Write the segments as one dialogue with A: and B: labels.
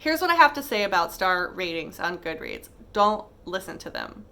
A: Here's what I have to say about star ratings on Goodreads. Don't listen to them.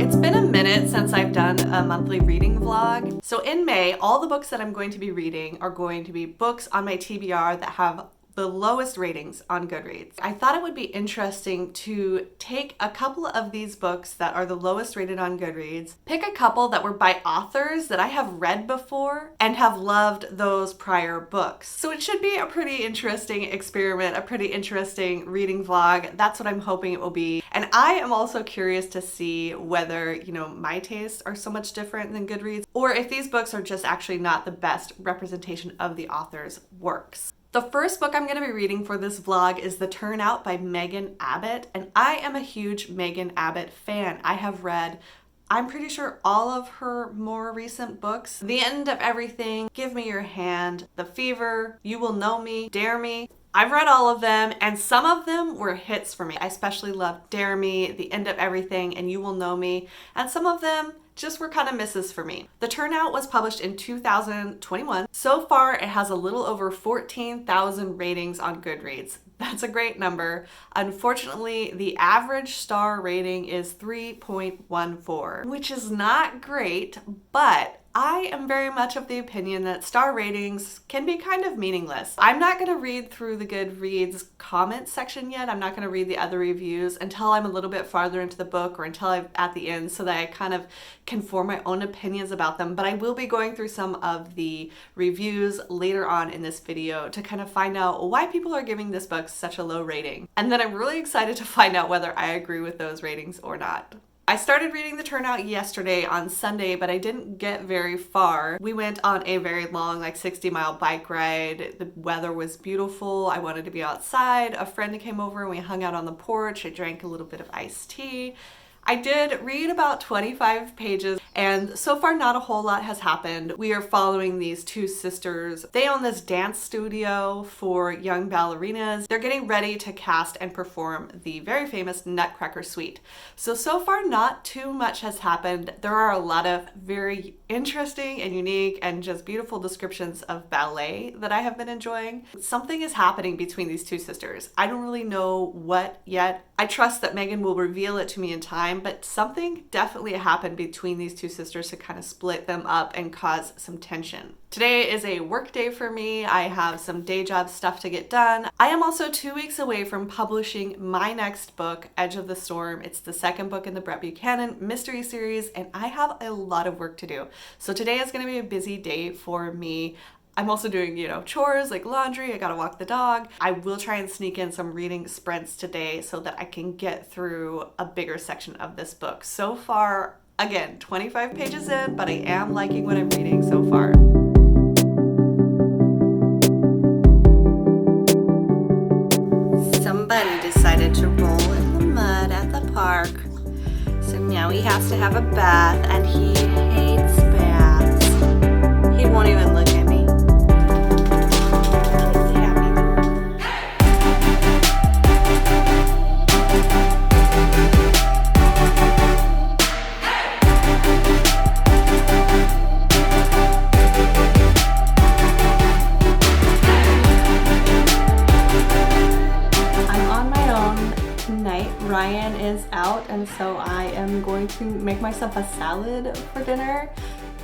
A: It's been a minute since I've done a monthly reading vlog. So in May, all the books that I'm going to be reading are going to be books on my TBR that have the lowest ratings on Goodreads. I thought it would be interesting to take a couple of these books that are the lowest rated on Goodreads, pick a couple that were by authors that I have read before and have loved those prior books. So it should be a pretty interesting experiment, a pretty interesting reading vlog. That's what I'm hoping it will be. And I am also curious to see whether, my tastes are so much different than Goodreads, or if these books are just actually not the best representation of the author's works. The first book I'm going to be reading for this vlog is The Turnout by Megan Abbott, and I am a huge Megan Abbott fan. I have read, I'm pretty sure, all of her more recent books. The End of Everything, Give Me Your Hand, The Fever, You Will Know Me, Dare Me. I've read all of them, and some of them were hits for me. I especially loved Dare Me, The End of Everything, and You Will Know Me, and some of them just were kind of misses for me. The Turnout was published in 2021. So far, it has a little over 14,000 ratings on Goodreads. That's a great number. Unfortunately, the average star rating is 3.14, which is not great, but I am very much of the opinion that star ratings can be kind of meaningless. I'm not going to read through the Goodreads comments section yet. I'm not going to read the other reviews until I'm a little bit farther into the book or until I'm at the end so that I kind of can form my own opinions about them. But I will be going through some of the reviews later on in this video to kind of find out why people are giving this book such a low rating. And then I'm really excited to find out whether I agree with those ratings or not. I started reading The Turnout yesterday on Sunday, but I didn't get very far. We went on a very long, 60-mile bike ride. The weather was beautiful. I wanted to be outside. A friend came over and we hung out on the porch. I drank a little bit of iced tea. I did read about 25 pages, and so far not a whole lot has happened. We are following these two sisters. They own this dance studio for young ballerinas. They're getting ready to cast and perform the very famous Nutcracker Suite. So far not too much has happened. There are a lot of very interesting and unique and just beautiful descriptions of ballet that I have been enjoying. Something is happening between these two sisters. I don't really know what yet. I trust that Megan will reveal it to me in time, but something definitely happened between these two sisters to kind of split them up and cause some tension. Today is a work day for me. I have some day job stuff to get done. I am also 2 weeks away from publishing my next book, Edge of the Storm. It's the second book in the Brett Buchanan mystery series, and I have a lot of work to do. So today is going to be a busy day for me. I'm also doing, chores like laundry. I gotta walk the dog. I will try and sneak in some reading sprints today so that I can get through a bigger section of this book. So far, again, 25 pages in, but I am liking what I'm reading so far. Somebody decided to roll in the mud at the park. So now he has to have a bath, and he hates baths. He won't even look at me. Ryan is out, and so I am going to make myself a salad for dinner.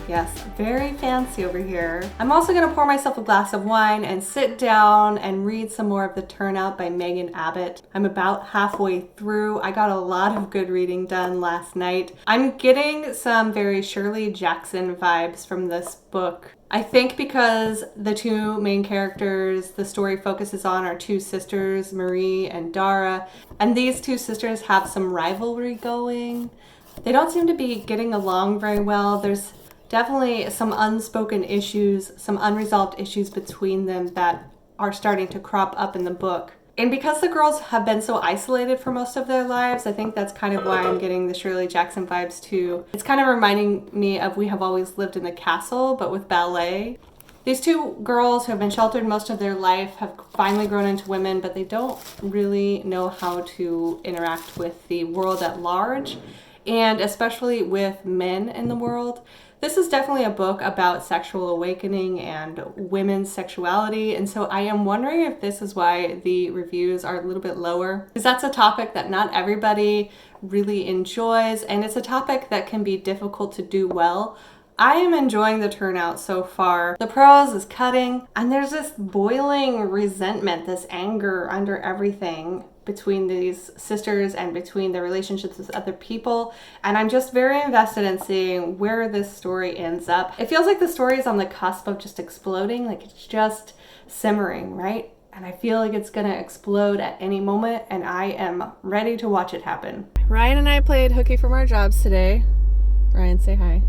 A: Yes, very fancy over here. I'm also gonna pour myself a glass of wine and sit down and read some more of The Turnout by Megan Abbott. I'm about halfway through. I got a lot of good reading done last night. I'm getting some very Shirley Jackson vibes from this book. I think because the two main characters the story focuses on are two sisters, Marie and Dara, and these two sisters have some rivalry going. They don't seem to be getting along very well. There's definitely some unspoken issues, some unresolved issues between them that are starting to crop up in the book. And because the girls have been so isolated for most of their lives, I think that's kind of why I'm getting the Shirley Jackson vibes too. It's kind of reminding me of We Have Always Lived in the Castle, but with ballet. These two girls who have been sheltered most of their life have finally grown into women, but they don't really know how to interact with the world at large, and especially with men in the world. This is definitely a book about sexual awakening and women's sexuality, and so I am wondering if this is why the reviews are a little bit lower, because that's a topic that not everybody really enjoys, and it's a topic that can be difficult to do well. I am enjoying the turnout so far. The prose is cutting, and there's this boiling resentment, this anger under everything between these sisters and between their relationships with other people. And I'm just very invested in seeing where this story ends up. It feels like the story is on the cusp of just exploding, like it's just simmering, right? And I feel like it's gonna explode at any moment, and I am ready to watch it happen. Ryan and I played hooky from our jobs today. Ryan, say hi.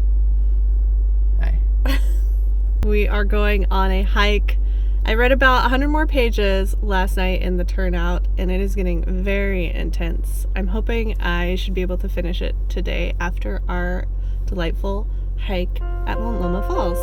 B: Hi.
A: We are going on a hike. I read about 100 more pages last night in the turnout, and it is getting very intense. I'm hoping I should be able to finish it today after our delightful hike at Mount Loma Falls.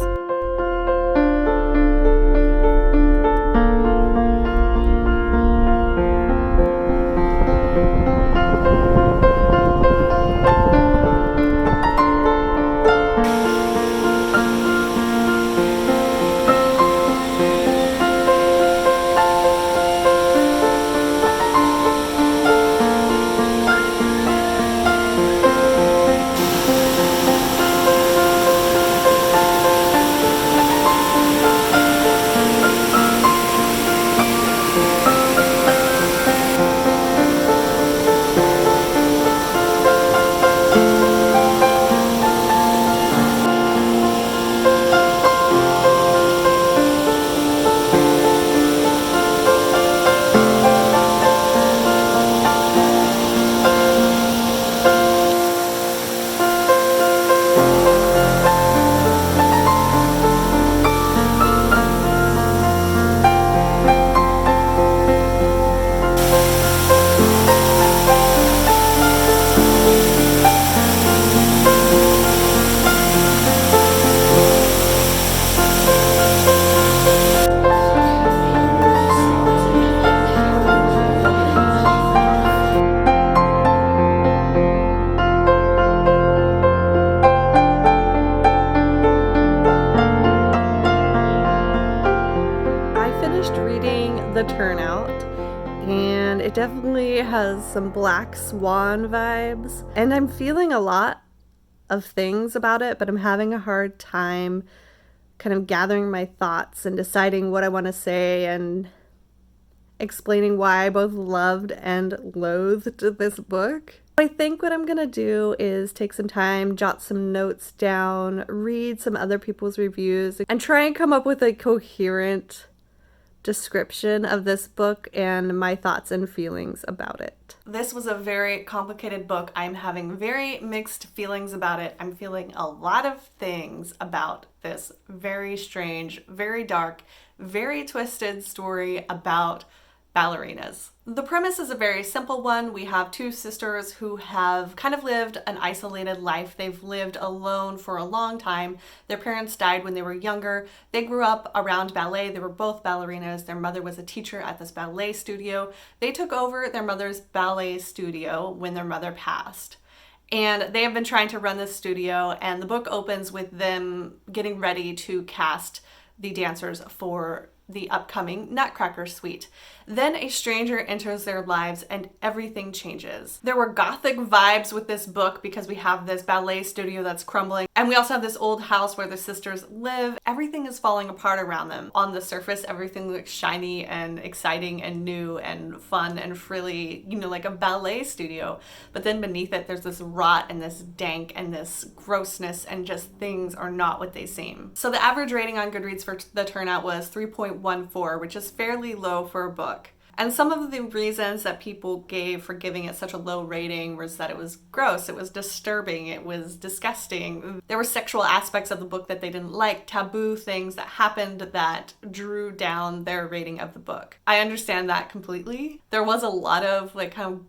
A: The turnout, and it definitely has some Black Swan vibes, and I'm feeling a lot of things about it, but I'm having a hard time kind of gathering my thoughts and deciding what I want to say and explaining why I both loved and loathed this book. I think what I'm gonna do is take some time, jot some notes down, read some other people's reviews, and try and come up with a coherent description of this book and my thoughts and feelings about it. This was a very complicated book. I'm having very mixed feelings about it. I'm feeling a lot of things about this very strange, very dark, very twisted story about ballerinas. The premise is a very simple one. We have two sisters who have kind of lived an isolated life. They've lived alone for a long time. Their parents died when they were younger. They grew up around ballet. They were both ballerinas. Their mother was a teacher at this ballet studio. They took over their mother's ballet studio when their mother passed. And they have been trying to run this studio, and the book opens with them getting ready to cast the dancers for the upcoming Nutcracker Suite. Then a stranger enters their lives and everything changes. There were gothic vibes with this book because we have this ballet studio that's crumbling, and we also have this old house where the sisters live. Everything is falling apart around them. On the surface, everything looks shiny and exciting and new and fun and frilly, you know, like a ballet studio. But then beneath it, there's this rot and this dank and this grossness, and just things are not what they seem. So the average rating on Goodreads for the turnout was 3.14, which is fairly low for a book. And some of the reasons that people gave for giving it such a low rating was that it was gross, it was disturbing, it was disgusting. There were sexual aspects of the book that they didn't like, taboo things that happened that drew down their rating of the book. I understand that completely. There was a lot of like kind of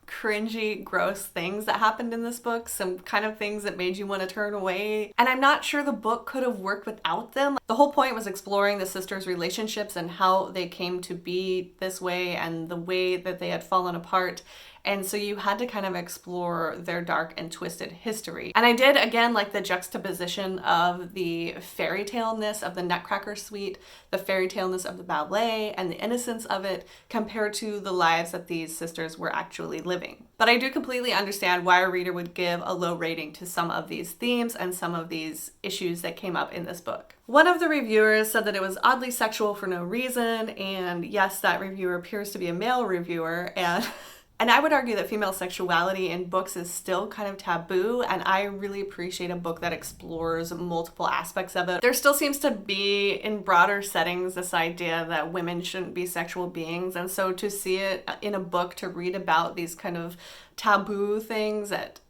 A: cringy, gross things that happened in this book, some kind of things that made you want to turn away. And I'm not sure the book could have worked without them. The whole point was exploring the sisters' relationships and how they came to be this way and the way that they had fallen apart. And so you had to kind of explore their dark and twisted history. And I did, again, like the juxtaposition of the fairy tale-ness of the Nutcracker Suite, the fairy tale-ness of the ballet, and the innocence of it compared to the lives that these sisters were actually living. But I do completely understand why a reader would give a low rating to some of these themes and some of these issues that came up in this book. One of the reviewers said that it was oddly sexual for no reason, and yes, that reviewer appears to be a male reviewer, and I would argue that female sexuality in books is still kind of taboo, and I really appreciate a book that explores multiple aspects of it. There still seems to be, in broader settings, this idea that women shouldn't be sexual beings, and so to see it in a book, to read about these kind of taboo things that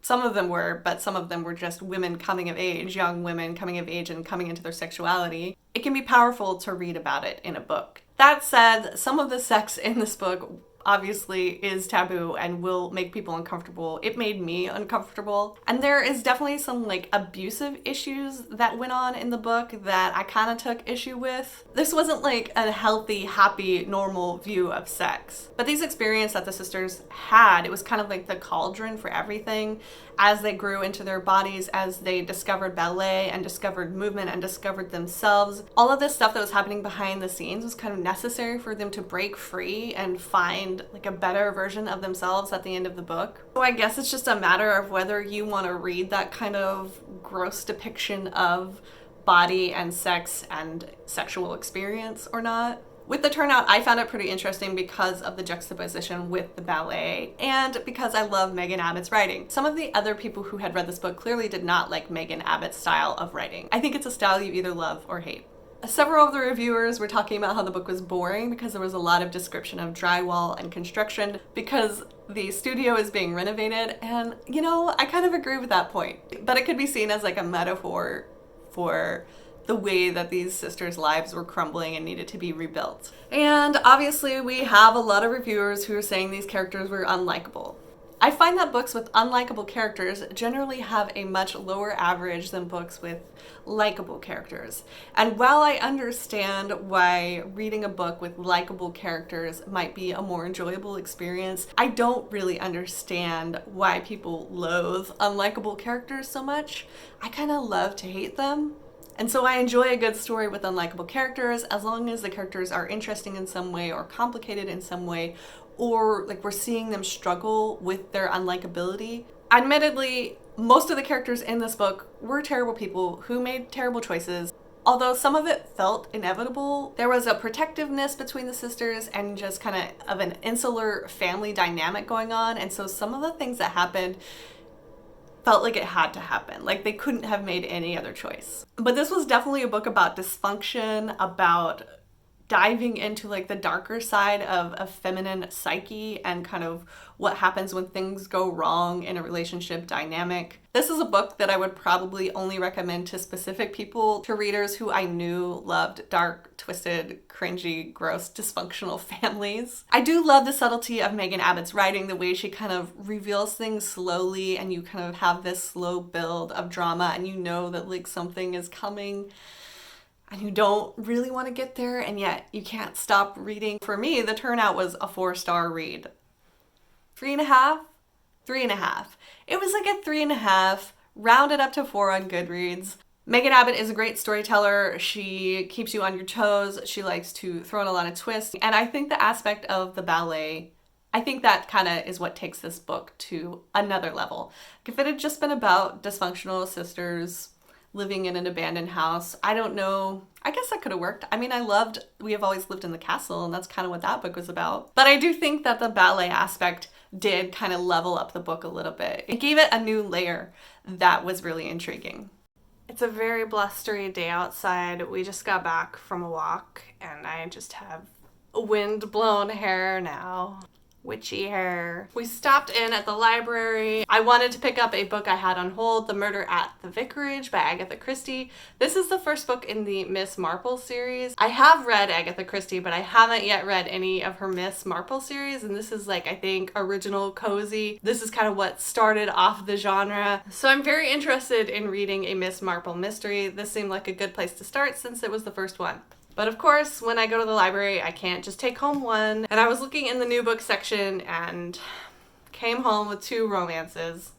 A: some of them were, but some of them were just women coming of age, young women coming of age and coming into their sexuality, it can be powerful to read about it in a book. That said, some of the sex in this book obviously is taboo and will make people uncomfortable. It made me uncomfortable. And there is definitely some like abusive issues that went on in the book that I kind of took issue with. This wasn't like a healthy, happy, normal view of sex. But these experiences that the sisters had, it was kind of like the cauldron for everything as they grew into their bodies, as they discovered ballet and discovered movement and discovered themselves. All of this stuff that was happening behind the scenes was kind of necessary for them to break free and find like a better version of themselves at the end of the book. So I guess it's just a matter of whether you want to read that kind of gross depiction of body and sex and sexual experience or not. With the Turnout, I found it pretty interesting because of the juxtaposition with the ballet and because I love Megan Abbott's writing. Some of the other people who had read this book clearly did not like Megan Abbott's style of writing. I think it's a style you either love or hate. Several of the reviewers were talking about how the book was boring because there was a lot of description of drywall and construction because the studio is being renovated, and you know, I kind of agree with that point. But it could be seen as like a metaphor for the way that these sisters' lives were crumbling and needed to be rebuilt. And obviously we have a lot of reviewers who are saying these characters were unlikable. I find that books with unlikable characters generally have a much lower average than books with likable characters. And while I understand why reading a book with likable characters might be a more enjoyable experience, I don't really understand why people loathe unlikable characters so much. I kind of love to hate them. And so I enjoy a good story with unlikable characters as long as the characters are interesting in some way or complicated in some way, or like we're seeing them struggle with their unlikability. Admittedly, most of the characters in this book were terrible people who made terrible choices. Although some of it felt inevitable, there was a protectiveness between the sisters and just kind of an insular family dynamic going on. And so some of the things that happened felt like it had to happen. Like they couldn't have made any other choice. But this was definitely a book about dysfunction, about diving into like the darker side of a feminine psyche and kind of what happens when things go wrong in a relationship dynamic. This is a book that I would probably only recommend to specific people, to readers who I knew loved dark, twisted, cringy, gross, dysfunctional families. I do love the subtlety of Megan Abbott's writing, the way she kind of reveals things slowly and you kind of have this slow build of drama and you know that like something is coming. And you don't really want to get there, and yet you can't stop reading. For me, The Turnout was a 4-star read. 3.5? 3.5. It was like a 3.5, rounded up to 4 on Goodreads. Megan Abbott is a great storyteller. She keeps you on your toes. She likes to throw in a lot of twists. And I think the aspect of the ballet, I think that kind of is what takes this book to another level. If it had just been about dysfunctional sisters living in an abandoned house, I don't know. I guess that could have worked. I mean, We Have Always Lived in the Castle, and that's kind of what that book was about. But I do think that the ballet aspect did kind of level up the book a little bit. It gave it a new layer that was really intriguing. It's a very blustery day outside. We just got back from a walk, and I just have wind-blown hair now. Witchy hair. We stopped in at the library. I wanted to pick up a book I had on hold, The Murder at the Vicarage by Agatha Christie. This is the first book in the Miss Marple series. I have read Agatha Christie, but I haven't yet read any of her Miss Marple series, and this is like, I think, original cozy. This is kind of what started off the genre. So I'm very interested in reading a Miss Marple mystery. This seemed like a good place to start since it was the first one. But of course, when I go to the library, I can't just take home one. And I was looking in the new book section and Came home with 2 romances.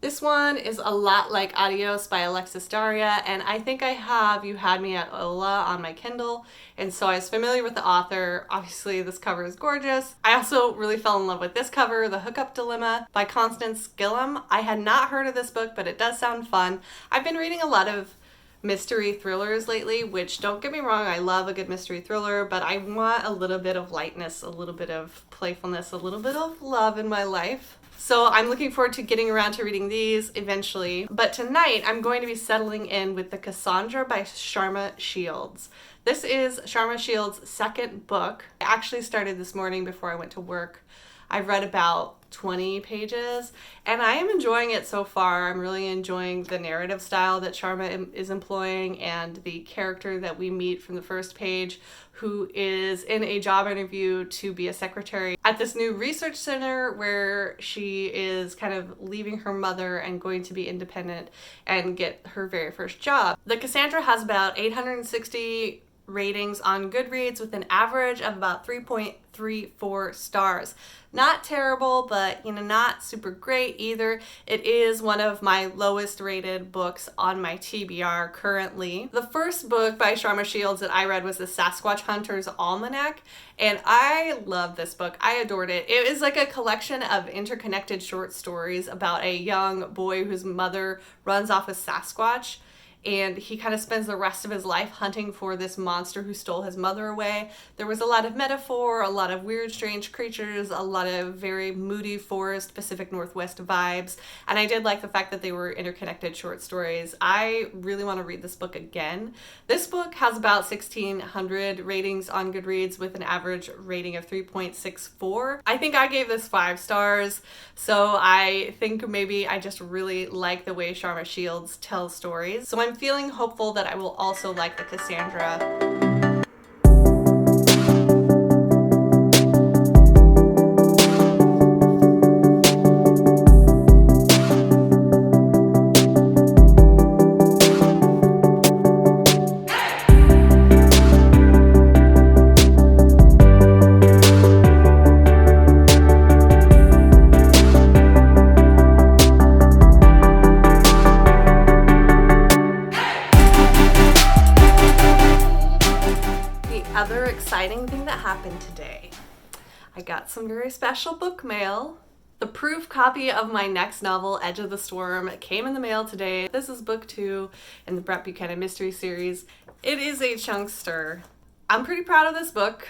A: This one is a lot like Adios by Alexis Daria, and I think I have You Had Me at Ola on my Kindle, and so I was familiar with the author. Obviously, this cover is gorgeous. I also really fell in love with this cover, The Hookup Dilemma by Constance Gillum. I had not heard of this book, but it does sound fun. I've been reading a lot of mystery thrillers lately, which, don't get me wrong, I love a good mystery thriller, but I want a little bit of lightness, a little bit of playfulness, a little bit of love in my life. So I'm looking forward to getting around to reading these eventually. But tonight I'm going to be settling in with the Cassandra by Sharma Shields. This is Sharma Shields' second book. I actually started this morning before I went to work. I've read about 20 pages and I am enjoying it so far. I'm really enjoying the narrative style that Sharma is employing and the character that we meet from the first page, who is in a job interview to be a secretary at this new research center where she is kind of leaving her mother and going to be independent and get her very first job. The Cassandra has about 860 ratings on Goodreads with an average of about 3.34 stars. Not terrible, but not super great either. It is one of my lowest rated books on my TBR currently. The first book by Sharma Shields that I read was the Sasquatch Hunter's Almanac, and I love this book. I adored it. It is like a collection of interconnected short stories about a young boy whose mother runs off a Sasquatch, and he kind of spends the rest of his life hunting for this monster who stole his mother away. There was a lot of metaphor, a lot of weird, strange creatures, a lot of very moody forest, Pacific Northwest vibes, and I did like the fact that they were interconnected short stories. I really want to read this book again. This book has about 1,600 ratings on Goodreads with an average rating of 3.64. I think I gave this 5 stars, so I think maybe I just really like the way Sharma Shields tells stories. So I'm feeling hopeful that I will also like the Cassandra. Other exciting thing that happened today. I got some very special book mail. The proof copy of my next novel, Edge of the Storm, came in the mail today. This is book 2 in the Brett Buchanan mystery series. It is a chunkster. I'm pretty proud of this book.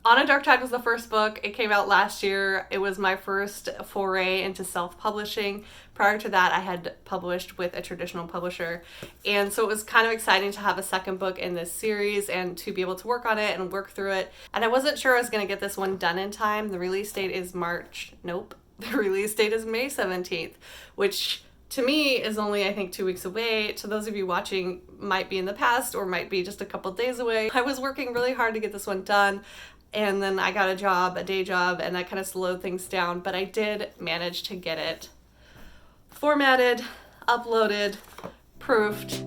A: On a Dark Tide was the first book. It came out last year. It was my first foray into self-publishing. Prior to that, I had published with a traditional publisher. And so it was kind of exciting to have a second book in this series and to be able to work on it and work through it. And I wasn't sure I was going to get this one done in time. The release date is The release date is May 17th, which to me is only, I think, 2 weeks away. To those of you watching, might be in the past or might be just a couple days away. I was working really hard to get this one done. And then I got a day job, and that kind of slowed things down, but I did manage to get it formatted, uploaded, proofed.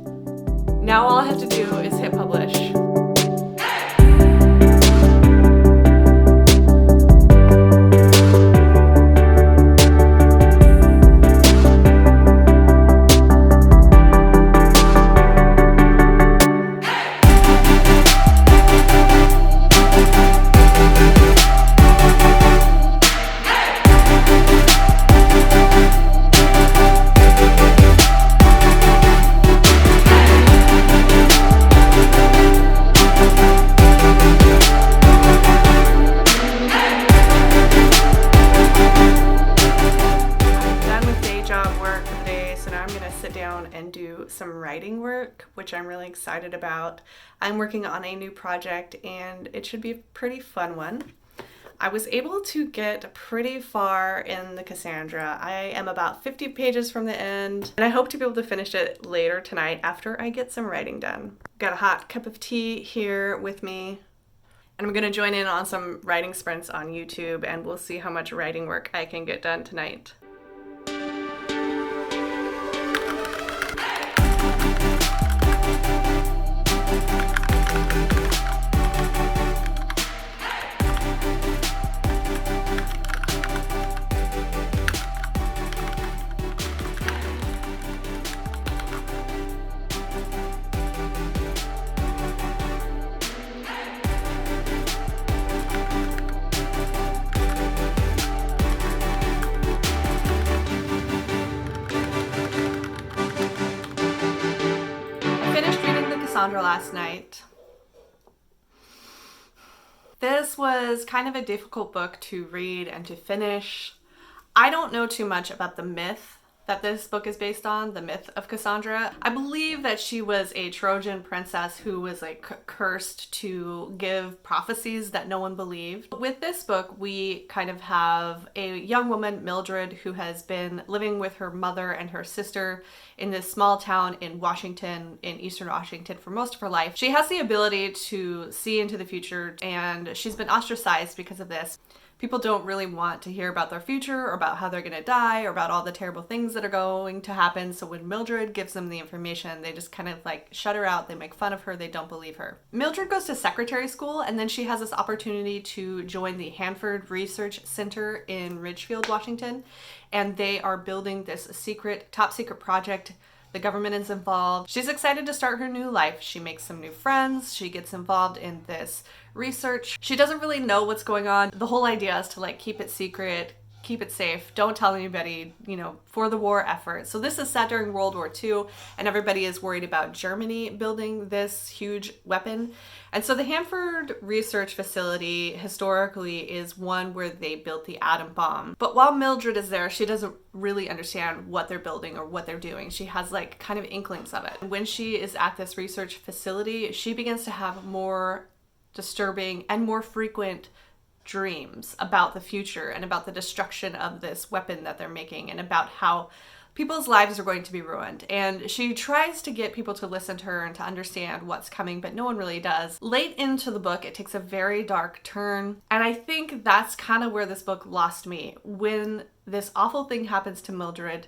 A: Now all I have to do is hit publish. And do some writing work, which I'm really excited about. I'm working on a new project and it should be a pretty fun one. I was able to get pretty far in the Cassandra. I am about 50 pages from the end, and I hope to be able to finish it later tonight after I get some writing done. Got a hot cup of tea here with me, and I'm going to join in on some writing sprints on YouTube, and we'll see how much writing work I can get done tonight. Cassandra last night. This was kind of a difficult book to read and to finish. I don't know too much about the myth that this book is based on, the myth of Cassandra. I believe that she was a Trojan princess who was like cursed to give prophecies that no one believed. With this book, we kind of have a young woman, Mildred, who has been living with her mother and her sister in this small town in Washington, in Eastern Washington, for most of her life. She has the ability to see into the future, and she's been ostracized because of this. People don't really want to hear about their future or about how they're going to die or about all the terrible things that are going to happen. So when Mildred gives them the information, they just kind of like shut her out. They make fun of her. They don't believe her. Mildred goes to secretary school, and then she has this opportunity to join the Hanford Research Center in Ridgefield, Washington. And they are building this top secret project. The government is involved. She's excited to start her new life. She makes some new friends. She gets involved in this research. She doesn't really know what's going on. The whole idea is to like keep it secret, keep it safe, don't tell anybody, for the war effort. So this is set during World War II, and everybody is worried about Germany building this huge weapon. And so the Hanford Research Facility historically is one where they built the atom bomb. But while Mildred is there, she doesn't really understand what they're building or what they're doing. She has like kind of inklings of it. When she is at this research facility, she begins to have more disturbing and more frequent dreams about the future and about the destruction of this weapon that they're making and about how people's lives are going to be ruined. And she tries to get people to listen to her and to understand what's coming, but no one really does. Late into the book, it takes a very dark turn. And I think that's kind of where this book lost me. When this awful thing happens to Mildred,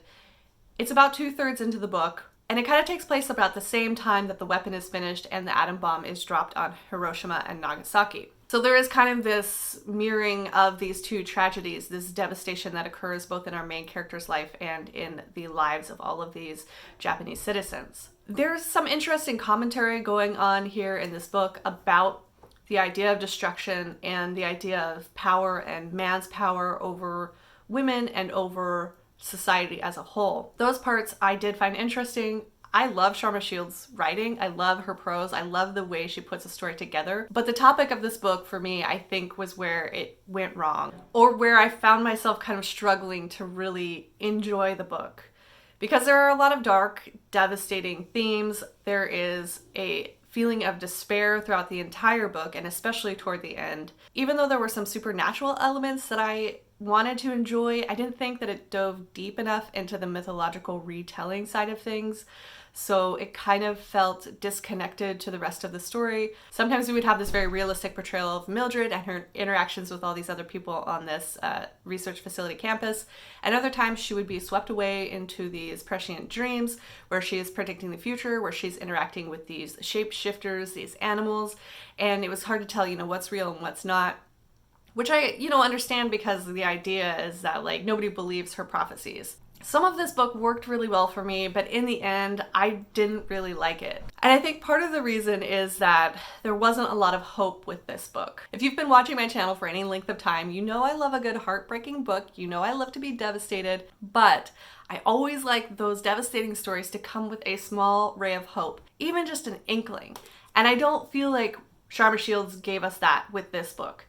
A: it's about 2/3 into the book. And it kind of takes place about the same time that the weapon is finished and the atom bomb is dropped on Hiroshima and Nagasaki. So there is kind of this mirroring of these two tragedies, this devastation that occurs both in our main character's life and in the lives of all of these Japanese citizens. There's some interesting commentary going on here in this book about the idea of destruction and the idea of power and man's power over women and over society as a whole. Those parts I did find interesting. I love Sharma Shield's writing. I love her prose. I love the way she puts a story together. But the topic of this book for me, I think, was where it went wrong, or where I found myself kind of struggling to really enjoy the book. Because there are a lot of dark, devastating themes. There is a feeling of despair throughout the entire book, and especially toward the end. Even though there were some supernatural elements that I wanted to enjoy, I didn't think that it dove deep enough into the mythological retelling side of things. So it kind of felt disconnected to the rest of the story. Sometimes we would have this very realistic portrayal of Mildred and her interactions with all these other people on this research facility campus. And other times she would be swept away into these prescient dreams where she is predicting the future, where she's interacting with these shapeshifters, these animals. And it was hard to tell, what's real and what's not. Which I, understand, because the idea is that like nobody believes her prophecies. Some of this book worked really well for me, but in the end, I didn't really like it. And I think part of the reason is that there wasn't a lot of hope with this book. If you've been watching my channel for any length of time, you know I love a good heartbreaking book. You know I love to be devastated, but I always like those devastating stories to come with a small ray of hope, even just an inkling. And I don't feel like Sharma Shields gave us that with this book.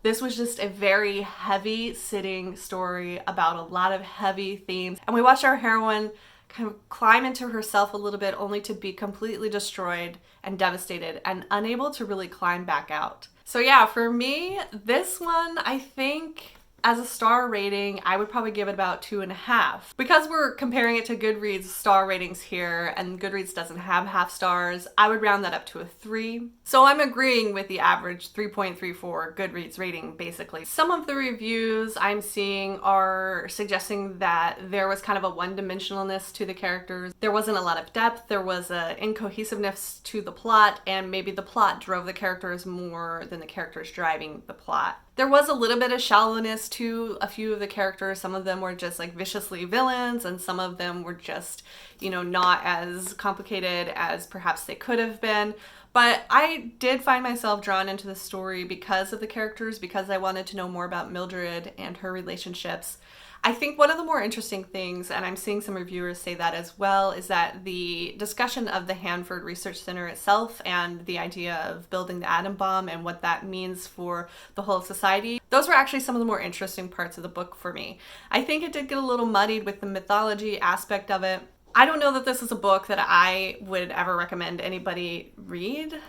A: This was just a very heavy sitting story about a lot of heavy themes. And we watched our heroine kind of climb into herself a little bit, only to be completely destroyed and devastated and unable to really climb back out. So yeah, for me, this one, I think as a star rating, I would probably give it about 2.5. Because we're comparing it to Goodreads star ratings here, and Goodreads doesn't have half stars, I would round that up to a 3. So I'm agreeing with the average 3.34 Goodreads rating, basically. Some of the reviews I'm seeing are suggesting that there was kind of a one-dimensionalness to the characters. There wasn't a lot of depth, there was an incohesiveness to the plot, and maybe the plot drove the characters more than the characters driving the plot. There was a little bit of shallowness to a few of the characters. Some of them were just like viciously villains, and some of them were just, not as complicated as perhaps they could have been. But I did find myself drawn into the story because of the characters, because I wanted to know more about Mildred and her relationships. I think one of the more interesting things, and I'm seeing some reviewers say that as well, is that the discussion of the Hanford Research Center itself and the idea of building the atom bomb and what that means for the whole of society, those were actually some of the more interesting parts of the book for me. I think it did get a little muddied with the mythology aspect of it. I don't know that this is a book that I would ever recommend anybody read.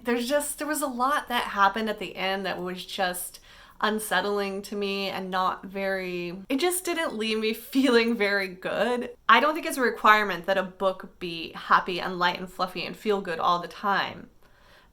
A: There was a lot that happened at the end that was just unsettling to me and it just didn't leave me feeling very good. I don't think it's a requirement that a book be happy and light and fluffy and feel good all the time.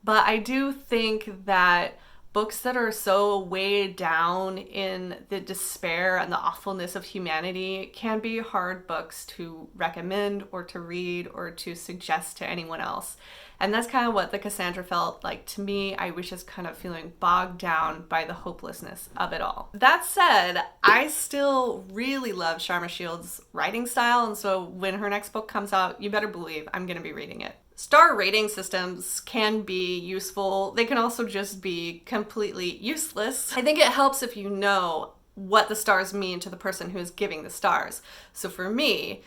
A: But I do think that books that are so weighed down in the despair and the awfulness of humanity can be hard books to recommend or to read or to suggest to anyone else. And that's kind of what the Cassandra felt like to me. I was just kind of feeling bogged down by the hopelessness of it all. That said, I still really love Sharma Shield's writing style, and so when her next book comes out, you better believe I'm going to be reading it. Star rating systems can be useful. They can also just be completely useless. I think it helps if you know what the stars mean to the person who is giving the stars. So for me,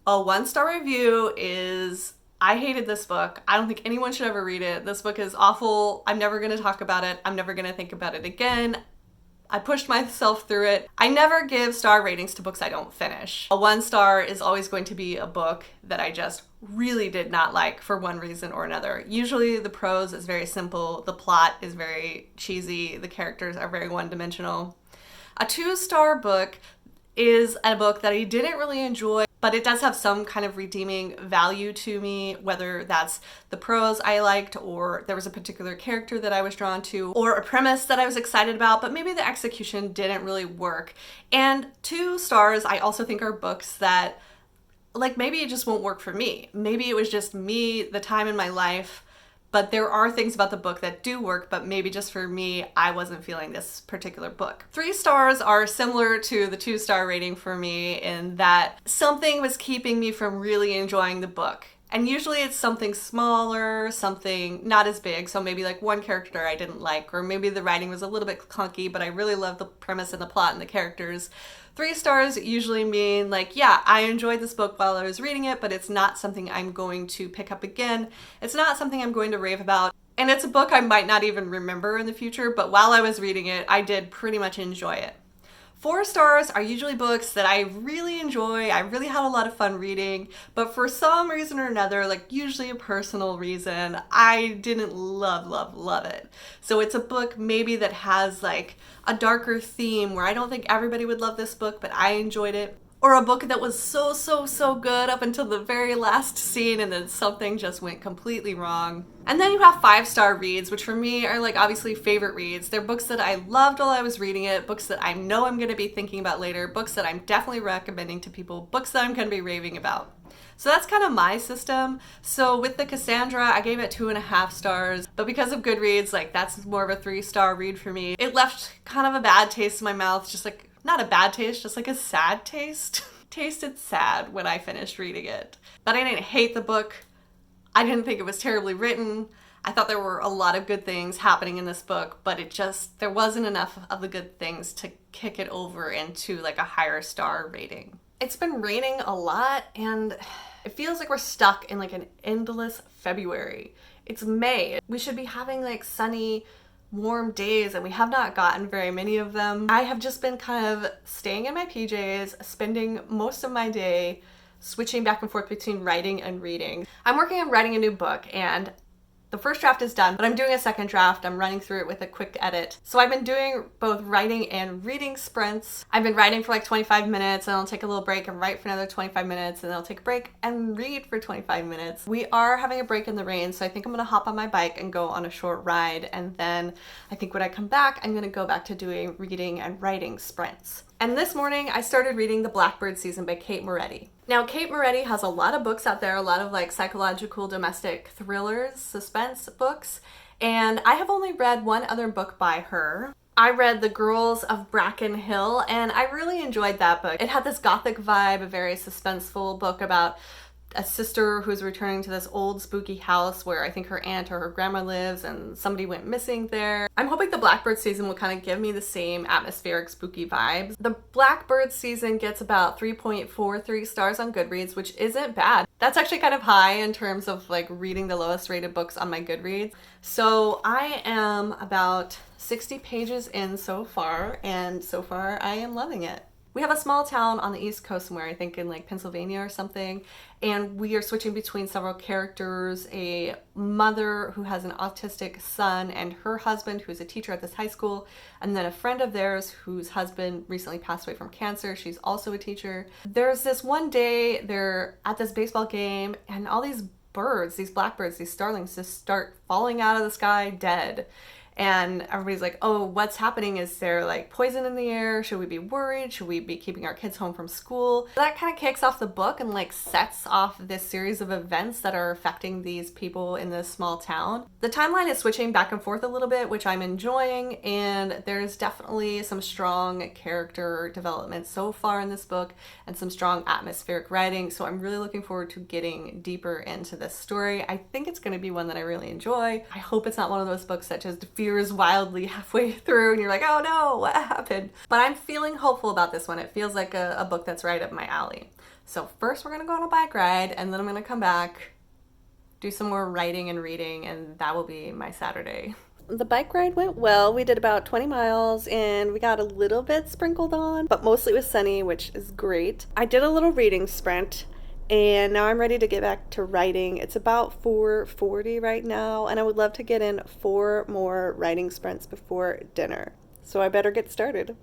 A: a 1-star review is, I hated this book. I don't think anyone should ever read it. This book is awful. I'm never going to talk about it. I'm never going to think about it again. I pushed myself through it. I never give star ratings to books I don't finish. A 1-star is always going to be a book that I just really did not like for one reason or another. Usually the prose is very simple, the plot is very cheesy, the characters are very one-dimensional. A 2-star book is a book that I didn't really enjoy, but it does have some kind of redeeming value to me, whether that's the prose I liked, or there was a particular character that I was drawn to, or a premise that I was excited about, but maybe the execution didn't really work. And 2 stars I also think are books that, like, maybe it just won't work for me. Maybe it was just me, the time in my life, but there are things about the book that do work, but maybe just for me, I wasn't feeling this particular book. 3 stars are similar to the 2-star rating for me in that something was keeping me from really enjoying the book. And usually it's something smaller, something not as big, so maybe like one character I didn't like, or maybe the writing was a little bit clunky, but I really loved the premise and the plot and the characters. 3 stars usually mean like, yeah, I enjoyed this book while I was reading it, but it's not something I'm going to pick up again. It's not something I'm going to rave about. And it's a book I might not even remember in the future, but while I was reading it, I did pretty much enjoy it. 4 stars are usually books that I really enjoy, I really had a lot of fun reading, but for some reason or another, like usually a personal reason, I didn't love it. So it's a book maybe that has like a darker theme where I don't think everybody would love this book, but I enjoyed it. Or a book that was so good up until the very last scene and then something just went completely wrong. And then you have 5-star reads, which for me are like obviously favorite reads. They're books that I loved while I was reading it, books that I know I'm going to be thinking about later, books that I'm definitely recommending to people, books that I'm going to be raving about. So that's kind of my system. So with the Cassandra, I gave it 2.5 stars, but because of Goodreads, like that's more of a 3-star read for me. It left kind of a bad taste in my mouth, just like, not a bad taste, just like a sad taste. Tasted sad when I finished reading it. But I didn't hate the book. I didn't think it was terribly written. I thought there were a lot of good things happening in this book, but there wasn't enough of the good things to kick it over into like a higher star rating. It's been raining a lot and it feels like we're stuck in like an endless February. It's May. We should be having like sunny, warm days and we have not gotten very many of them. I have just been kind of staying in my PJs, spending most of my day switching back and forth between writing and reading. I'm working on writing a new book and the first draft is done, but I'm doing a second draft. I'm running through it with a quick edit. So I've been doing both writing and reading sprints. I've been writing for like 25 minutes and I'll take a little break and write for another 25 minutes and then I'll take a break and read for 25 minutes. We are having a break in the rain, so I think I'm gonna hop on my bike and go on a short ride, and then I think when I come back, I'm gonna go back to doing reading and writing sprints. And this morning I started reading the Blackbird season by Kate Moretti. Now, Kate Moretti has a lot of books out there, a lot of like psychological domestic thrillers, suspense books, and I have only read one other book by her. I read The Girls of Bracken Hill and I really enjoyed that book. It had this gothic vibe, a very suspenseful book about a sister who's returning to this old spooky house where I think her aunt or her grandma lives and somebody went missing there. I'm hoping the Blackbird season will kind of give me the same atmospheric spooky vibes. The Blackbird season gets about 3.43 stars on Goodreads, which isn't bad. That's actually kind of high in terms of like reading the lowest rated books on my Goodreads. So I am about 60 pages in so far, and so far I am loving it. We have a small town on the East Coast somewhere, I think in like Pennsylvania or something, and we are switching between several characters, a mother who has an autistic son and her husband who's a teacher at this high school, and then a friend of theirs whose husband recently passed away from cancer. She's also a teacher. There's this one day they're at this baseball game and all these birds, these blackbirds, these starlings just start falling out of the sky dead. And everybody's like, oh, what's happening? Is there like poison in the air? Should we be worried? Should we be keeping our kids home from school? That kind of kicks off the book and like sets off this series of events that are affecting these people in this small town. The timeline is switching back and forth a little bit, which I'm enjoying, and there's definitely some strong character development so far in this book and some strong atmospheric writing. So I'm really looking forward to getting deeper into this story. I think it's going to be one that I really enjoy. I hope it's not one of those books that just fears wildly halfway through and you're like, oh no, what happened? But I'm feeling hopeful about this one. It feels like a book that's right up my alley. So first we're gonna go on a bike ride, and then I'm gonna come back, do some more writing and reading, and that will be my Saturday. The bike ride went well. We did about 20 miles and we got a little bit sprinkled on, but mostly it was sunny, which is great. I did a little reading sprint, and now I'm ready to get back to writing. It's about 4:40 right now, and I would love to get in 4 more writing sprints before dinner. So I better get started.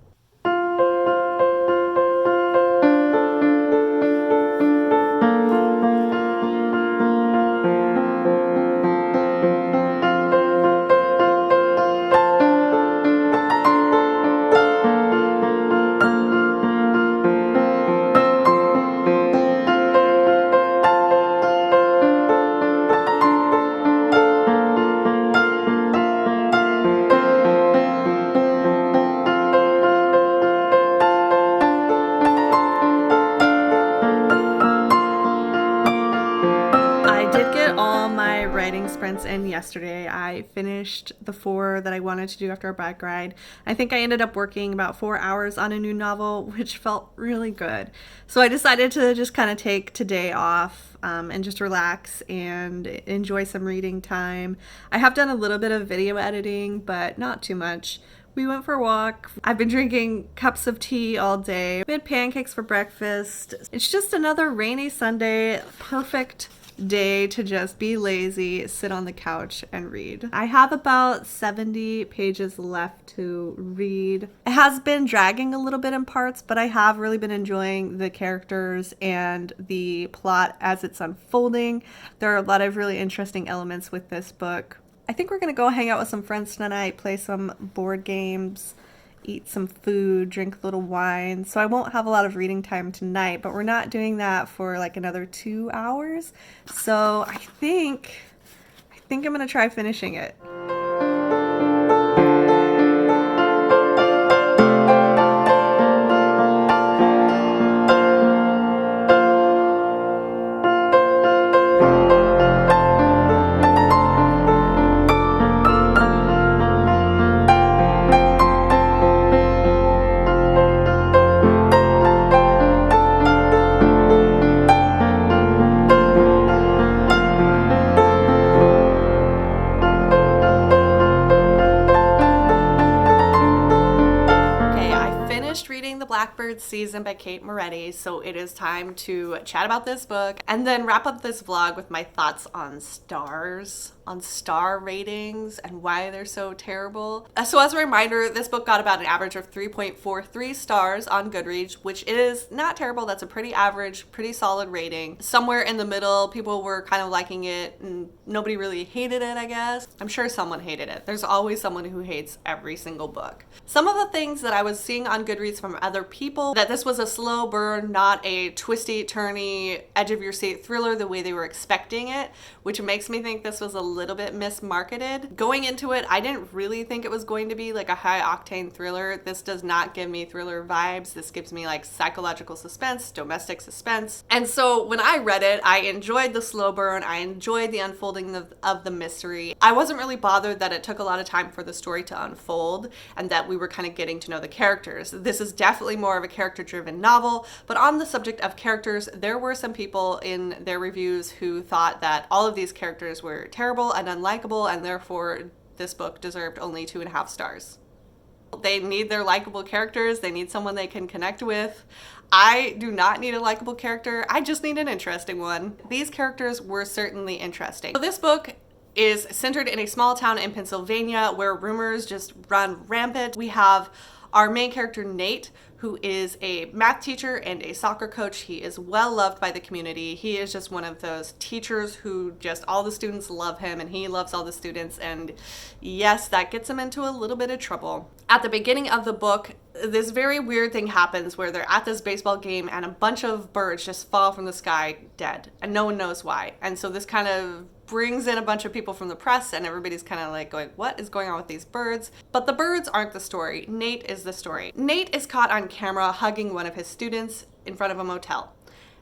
A: Sprints in yesterday. I finished the 4 that I wanted to do after our bike ride. I think I ended up working about 4 hours on a new novel, which felt really good. So I decided to just kind of take today off and just relax and enjoy some reading time. I have done a little bit of video editing, but not too much. We went for a walk. I've been drinking cups of tea all day. We had pancakes for breakfast. It's just another rainy Sunday. Perfect day to just be lazy, sit on the couch and read. I have about 70 pages left to read. It has been dragging a little bit in parts, but I have really been enjoying the characters and the plot as it's unfolding. There are a lot of really interesting elements with this book. I think we're gonna go hang out with some friends tonight, play some board games, eat some food, drink a little wine. So I won't have a lot of reading time tonight, but we're not doing that for like another 2 hours. So I think I'm gonna try finishing it. Blackbird season by Kate Moretti, so it is time to chat about this book and then wrap up this vlog with my thoughts on star ratings and why they're so terrible. So as a reminder, this book got about an average of 3.43 stars on Goodreads, which is not terrible. That's a pretty average, pretty solid rating. Somewhere in the middle, people were kind of liking it and nobody really hated it, I guess. I'm sure someone hated it. There's always someone who hates every single book. Some of the things that I was seeing on Goodreads from other people that this was a slow burn, not a twisty, turny, edge of your seat thriller the way they were expecting it, which makes me think this was a little bit mismarketed. Going into it, I didn't really think it was going to be like a high octane thriller. This does not give me thriller vibes. This gives me like psychological suspense, domestic suspense. And so when I read it, I enjoyed the slow burn. I enjoyed the unfolding of the mystery. I wasn't really bothered that it took a lot of time for the story to unfold and that we were kind of getting to know the characters. This is definitely more of a character-driven novel, but on the subject of characters, there were some people in their reviews who thought that all of these characters were terrible and unlikable, and therefore this book deserved only 2.5 stars. They need their likable characters. They need someone they can connect with. I do not need a likable character. I just need an interesting one. These characters were certainly interesting. So this book is centered in a small town in Pennsylvania where rumors just run rampant. We have our main character, Nate, who is a math teacher and a soccer coach. He is well loved by the community. He is just one of those teachers who just all the students love him and he loves all the students. And yes, that gets him into a little bit of trouble. At the beginning of the book, this very weird thing happens where they're at this baseball game and a bunch of birds just fall from the sky dead and no one knows why. And so this kind of brings in a bunch of people from the press and everybody's kind of like going, what is going on with these birds? But the birds aren't the story. Nate is the story. Nate is caught on camera hugging one of his students in front of a motel.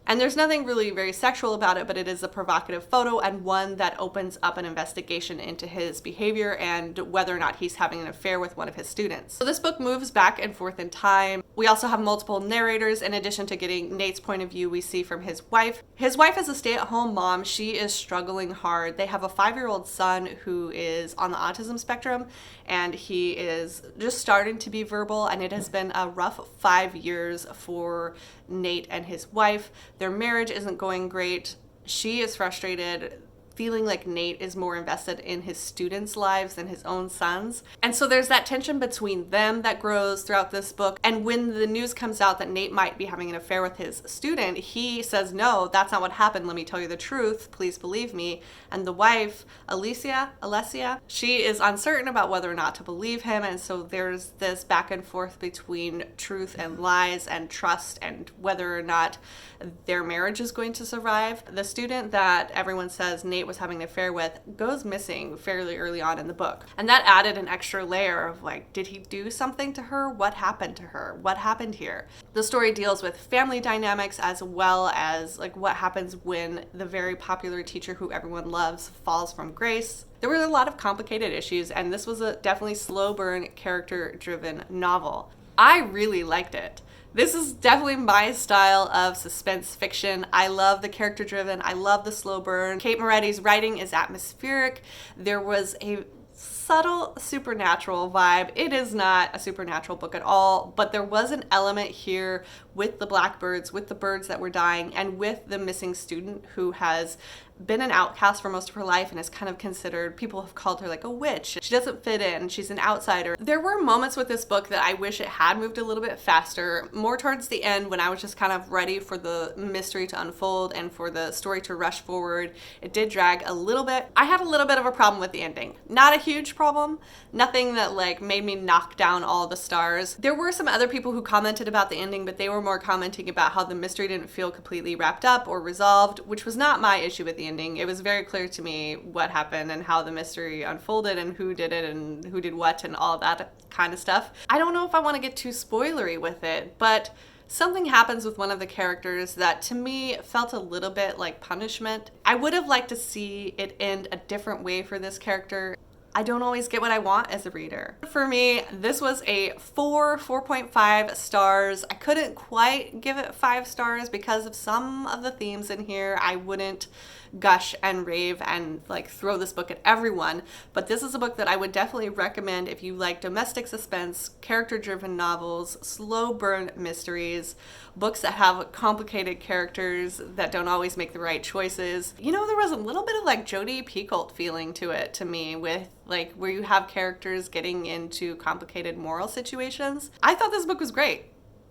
A: And there's nothing really very sexual about it, but it is a provocative photo and one that opens up an investigation into his behavior and whether or not he's having an affair with one of his students. So this book moves back and forth in time. We also have multiple narrators. In addition to getting Nate's point of view, we see from his wife. His wife is a stay-at-home mom. She is struggling hard. They have a 5-year-old son who is on the autism spectrum, and he is just starting to be verbal, and it has been a rough 5 years for Nate and his wife. Their marriage isn't going great. She is frustrated, feeling like Nate is more invested in his students' lives than his own son's. And so there's that tension between them that grows throughout this book. And when the news comes out that Nate might be having an affair with his student, he says, no, that's not what happened. Let me tell you the truth. Please believe me. And the wife, Alessia, she is uncertain about whether or not to believe him. And so there's this back and forth between truth and lies and trust and whether or not their marriage is going to survive. The student that everyone says Nate was having an affair with goes missing fairly early on in the book. And that added an extra layer of like, did he do something to her? What happened to her? What happened here? The story deals with family dynamics as well as like what happens when the very popular teacher who everyone loves falls from grace. There were a lot of complicated issues, and this was a definitely slow burn, character-driven novel. I really liked it. This is definitely my style of suspense fiction. I love the character-driven. I love the slow burn. Kate Moretti's writing is atmospheric. There was a subtle supernatural vibe. It is not a supernatural book at all, but there was an element here with the blackbirds, with the birds that were dying, and with the missing student who has been an outcast for most of her life and is kind of considered, people have called her like a witch. She doesn't fit in. She's an outsider. There were moments with this book that I wish it had moved a little bit faster, more towards the end when I was just kind of ready for the mystery to unfold and for the story to rush forward. It did drag a little bit. I had a little bit of a problem with the ending. Not a huge problem. Nothing that like made me knock down all the stars. There were some other people who commented about the ending, but they were more commenting about how the mystery didn't feel completely wrapped up or resolved, which was not my issue with the ending. It was very clear to me what happened and how the mystery unfolded and who did it and who did what and all that kind of stuff. I don't know if I want to get too spoilery with it, but something happens with one of the characters that to me felt a little bit like punishment. I would have liked to see it end a different way for this character. I don't always get what I want as a reader. For me, this was a 4.5 stars. I couldn't quite give it 5 stars because of some of the themes in here. I wouldn't gush and rave and like throw this book at everyone, but this is a book that I would definitely recommend if you like domestic suspense, character-driven novels, slow burn mysteries, books that have complicated characters that don't always make the right choices. You know, there was a little bit of like Jodi Picoult feeling to it to me, with like where you have characters getting into complicated moral situations. I thought this book was great.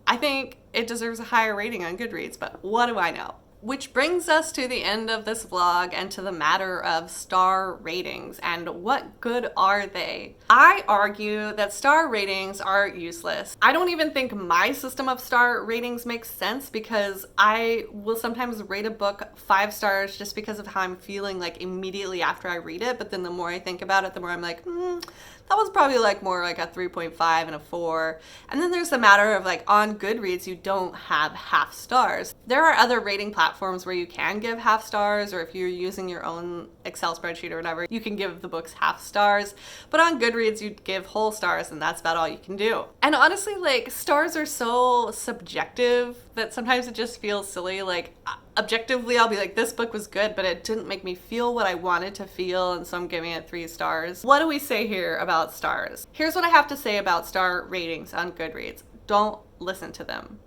A: I think it deserves a higher rating on Goodreads, but what do I know? Which brings us to the end of this vlog and to the matter of star ratings and what good are they? I argue that star ratings are useless. I don't even think my system of star ratings makes sense because I will sometimes rate a book 5 stars just because of how I'm feeling like immediately after I read it, but then the more I think about it, the more I'm like, that was probably like more like a 3.5 and a 4. And then there's the matter of like on Goodreads, you don't have half stars. There are other rating platforms where you can give half stars, or if you're using your own Excel spreadsheet or whatever, you can give the books half stars. But on Goodreads, you give whole stars and that's about all you can do. And honestly, like stars are so subjective that sometimes it just feels silly. Like objectively, I'll be like, this book was good, but it didn't make me feel what I wanted to feel, and so I'm giving it 3 stars. What do we say here about stars? Here's what I have to say about star ratings on Goodreads. Don't listen to them.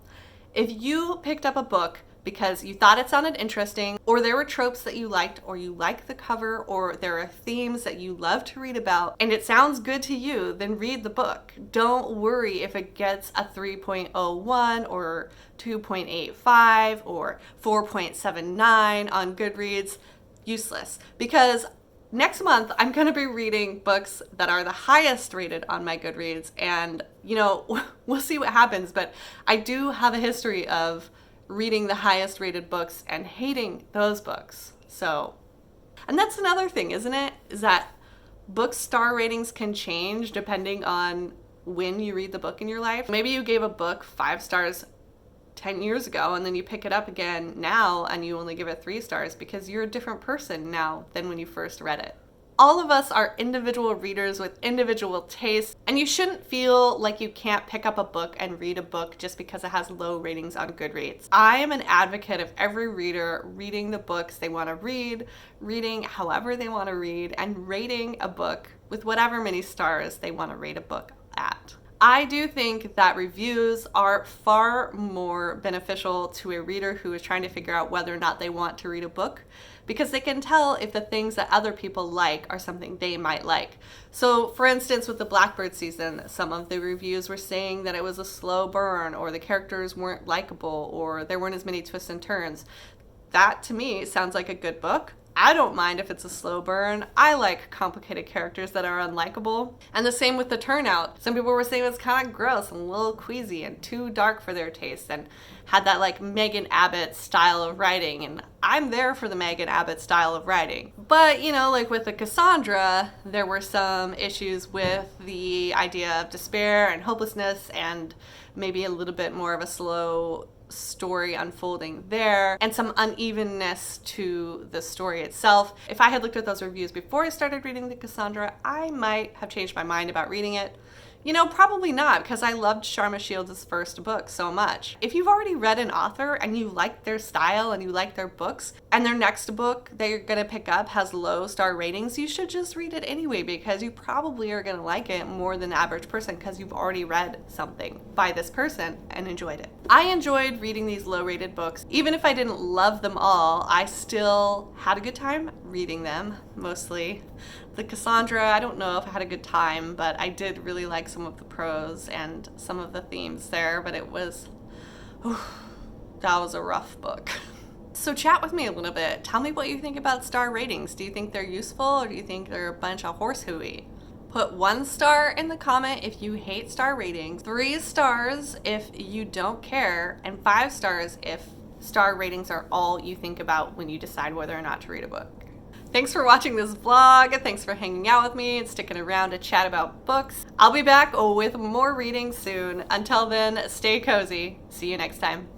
A: If you picked up a book because you thought it sounded interesting, or there were tropes that you liked, or you like the cover, or there are themes that you love to read about, and it sounds good to you, then read the book. Don't worry if it gets a 3.01 or 2.85 or 4.79 on Goodreads. Useless. Because next month, I'm going to be reading books that are the highest rated on my Goodreads, and, you know, we'll see what happens, but I do have a history of reading the highest rated books and hating those books. So, and that's another thing, isn't it? Is that book star ratings can change depending on when you read the book in your life. Maybe you gave a book 5 stars 10 years ago and then you pick it up again now and you only give it 3 stars because you're a different person now than when you first read it. All of us are individual readers with individual tastes, and you shouldn't feel like you can't pick up a book and read a book just because it has low ratings on Goodreads. I am an advocate of every reader reading the books they want to read, reading however they want to read, and rating a book with whatever many stars they want to rate a book at. I do think that reviews are far more beneficial to a reader who is trying to figure out whether or not they want to read a book, because they can tell if the things that other people like are something they might like. So for instance, with the Blackbird season, some of the reviews were saying that it was a slow burn, or the characters weren't likable, or there weren't as many twists and turns. That to me sounds like a good book. I don't mind if it's a slow burn. I like complicated characters that are unlikable. And the same with the Turnout. Some people were saying it was kind of gross and a little queasy and too dark for their taste, and had that like Megan Abbott style of writing, and I'm there for the Megan Abbott style of writing. But, you know, like with the Cassandra, there were some issues with the idea of despair and hopelessness, and maybe a little bit more of a slow story unfolding there, and some unevenness to the story itself. If I had looked at those reviews before I started reading the Cassandra, I might have changed my mind about reading it. You know, probably not, because I loved Sharma Shields' first book so much. If you've already read an author and you like their style and you like their books, and their next book that you're gonna pick up has low star ratings, you should just read it anyway, because you probably are gonna like it more than the average person because you've already read something by this person and enjoyed it. I enjoyed reading these low rated books. Even if I didn't love them all, I still had a good time reading them, mostly. The Cassandra, I don't know if I had a good time, but I did really like some of the prose and some of the themes there, but it was, that was a rough book. So chat with me a little bit. Tell me what you think about star ratings. Do you think they're useful, or do you think they're a bunch of horse hooey? Put 1 star in the comment if you hate star ratings, 3 stars if you don't care, and 5 stars if star ratings are all you think about when you decide whether or not to read a book. Thanks for watching this vlog. Thanks for hanging out with me and sticking around to chat about books. I'll be back with more reading soon. Until then, stay cozy. See you next time.